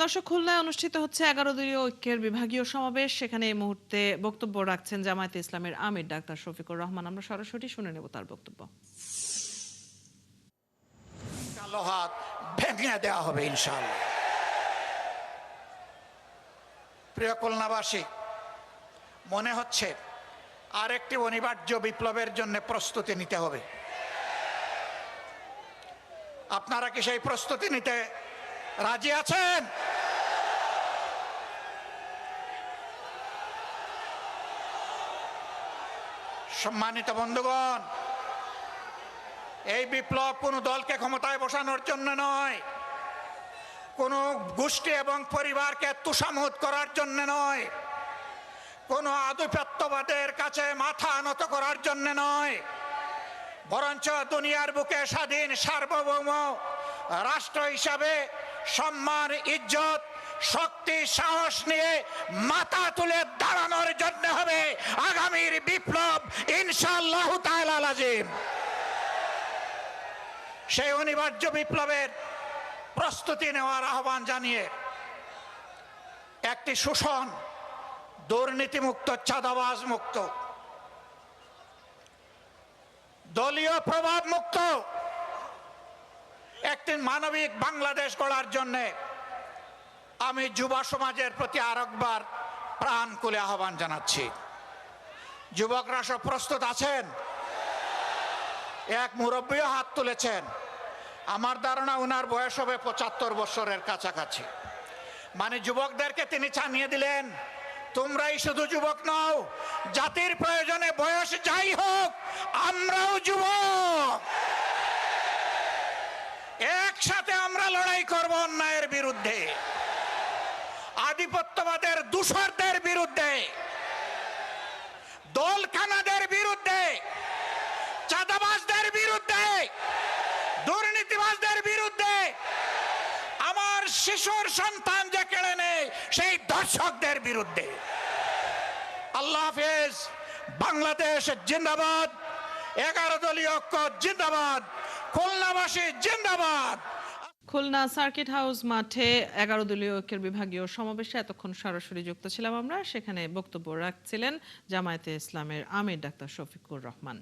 দর্শক, খুলনায় অনুষ্ঠিত হচ্ছে 11 দলীয় ঐক্যের বিভাগীয় সমাবেশ। সেখানে এই মুহূর্তে বক্তব্য রাখছেন জামায়াতে ইসলামের আমির ডাক্তার শফিকুর রহমান। আমরা সরাসরি শুনে নেব তার বক্তব্য। কালো হাত ভেঙে দেওয়া হবে ইনশাআল্লাহ। প্রিয় খুলনাবাসী, মনে হচ্ছে আরেকটি অনিবার্য বিপ্লবের জন্য প্রস্তুতি নিতে হবে। আপনারা কি সেই প্রস্তুতি নিতে রাজি আছেন? সম্মানিত বন্ধুগণ, এই বিপ্লব কোনো দলকে ক্ষমতায় বসানোর জন্য নয়, কোনো গোষ্ঠী এবং পরিবারকে তুষামোদ করার জন্য নয়, কোনো আধিপত্যবাদের কাছে মাথা নত করার জন্য নয়, বরঞ্চ দুনিয়ার বুকে স্বাধীন সার্বভৌম রাষ্ট্র হিসাবে সম্মান, ইজ্জত, শক্তি, সাহস নিয়ে মাথা তুলে দাঁড়ানোর জন্য হবে আগামীর বিপ্লব ইনশাআল্লাহ তাআলা লাজিম। সেই অনিবার্য বিপ্লবের প্রস্তুতি নেওয়ার আহ্বান জানিয়ে একটি শোষণ, দুর্নীতিমুক্ত, চাঁদাবাজ মুক্ত, দলীয় প্রভাব মুক্ত একটি মানবিক বাংলাদেশ গড়ার জন্য আমি যুব সমাজের প্রতি আরেকবার প্রাণ খুলে আহ্বান জানাচ্ছি। যুবকরা সব প্রস্তুত আছেন? এক মুরব্বীও হাত তুলেছেন। আমার ধারণা ওনার বয়স হবে 75 বছরের কাছাকাছি। মানে যুবকদেরকে তিনি জানিয়ে দিলেন, তোমরাই শুধু যুবক নও, জাতির প্রয়োজনে বয়স যাই হোক আমরাও যুবক। একসাথে আমরা লড়াই করব অন্যায়ের বিরুদ্ধে, আধিপত্যবাদের দূষরদের বিরুদ্ধে, দলখানাদের বিরুদ্ধে, চাঁদাবাজদের বিরুদ্ধে, দুর্নীতিবাজদের বিরুদ্ধে, আমার শিশুর সন্তান যে কেড়ে নেয় সেই দর্শকদের বিরুদ্ধে। আল্লাহ হাফেজ। বাংলাদেশ জিন্দাবাদ। 11 দলীয় ঐক্য জিন্দাবাদ। খুলনাবাসী জিন্দাবাদ। খুলনা সার্কিট হাউস মাঠে 11 দলীয় ঐক্যের বিভাগীয় সমাবেশে এতক্ষণ সরাসরি যুক্ত ছিলাম আমরা। সেখানে বক্তব্য রাখছিলেন জামায়াতে ইসলামের আমির ডাক্তার শফিকুর রহমান।